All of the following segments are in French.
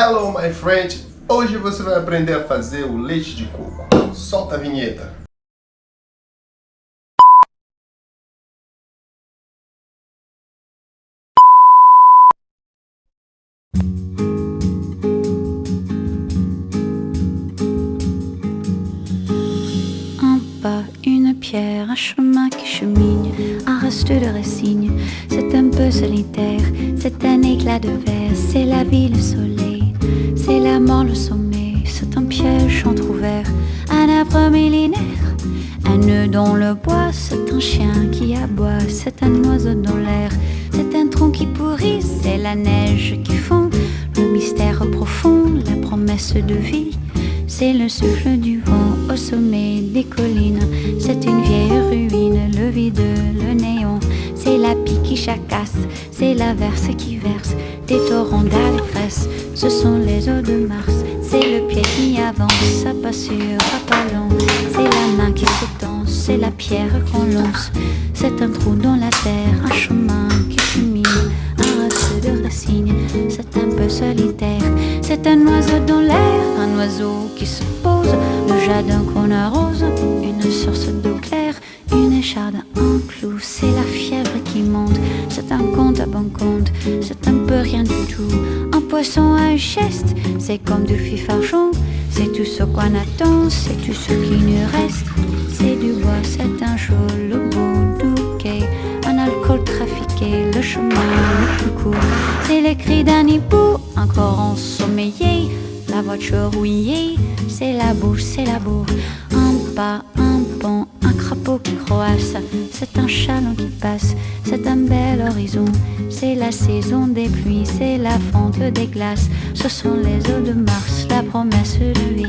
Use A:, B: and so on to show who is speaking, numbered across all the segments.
A: Hello, my friend! Hoje você vai aprender a fazer o leite de coco. Solta a vinheta!
B: Un pas, une pierre, un chemin qui chemine, un reste de résigne. C'est un peu solitaire, c'est un éclat de verre, c'est la vie, le soleil, c'est la mort, le sommeil. C'est un piège entrouvert, un arbre millénaire, un nœud dans le bois. C'est un chien qui aboie, c'est un oiseau dans l'air, c'est un tronc qui pourrit, c'est la neige qui fond. Le mystère profond, la promesse de vie, c'est le souffle du vent au sommet des collines. C'est une vieille ruine, le vide, le néon. C'est la pie qui chacasse, c'est l'averse qui verse des torrents d'allégresse. Ce sont les eaux de Mars, c'est le pied qui avance, ça passe sur un ballon. C'est la main qui s'étend, c'est la pierre qu'on lance. C'est un trou dans la terre, un chemin qui chemine, un reste de racines. C'est un peu solitaire, c'est un oiseau dans l'air, un oiseau qui se pose, le jardin qu'on arrose, une source d'eau claire, une écharde, un clou. C'est la fièvre qui monte, c'est un compte à bon compte, c'est un peu rien du tout. Un poisson à un geste, c'est comme du fifarchon. C'est tout ce qu'on attend, c'est tout ce qui nous reste. C'est du bois, c'est un jour, le bout du quai, un alcool trafiqué, le chemin le plus court. C'est les cris d'un hibou, encore ensommeillé, la voiture rouillée, c'est la bouche, c'est la bourre. Un pas, un pont, un crapaud qui croasse, c'est un chaland qui passe, c'est un bel horizon. C'est la saison des pluies, c'est la fonte des glaces. Ce sont les eaux de Mars, la promesse de vie.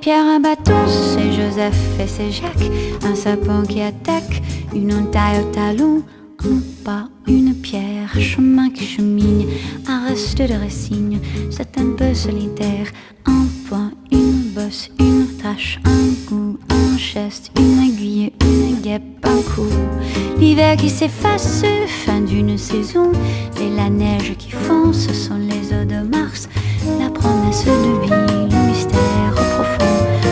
B: Pierre, un bateau, c'est Joseph et c'est Jacques. Un sapin qui attaque, une entaille au talon. Un pas, une pierre, un chemin qui chemine, un reste de résigne. C'est un peu solitaire, un point, une bosse, une tache, un goût, un geste, une aiguille, une guêpe, un coup. L'hiver qui s'efface, fin d'une saison. C'est la neige qui fond, ce sont les eaux de Mars. La promesse de vie, le mystère profond.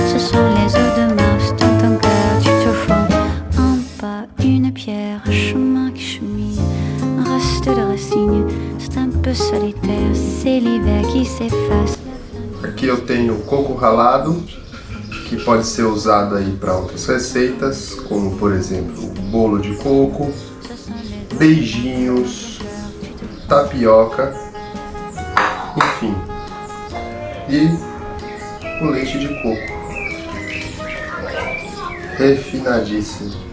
B: Ce sont les eaux de Mars, dans ton cœur tu te fonds. Un pas, une pierre, un chemin qui chemine, un reste de racine. C'est un peu solitaire, c'est l'hiver qui s'efface.
A: Aqui eu tenho coco ralado, que pode ser usado aí para outras receitas, como por exemplo bolo de coco, beijinhos, tapioca, enfim. E o leite de coco, refinadíssimo.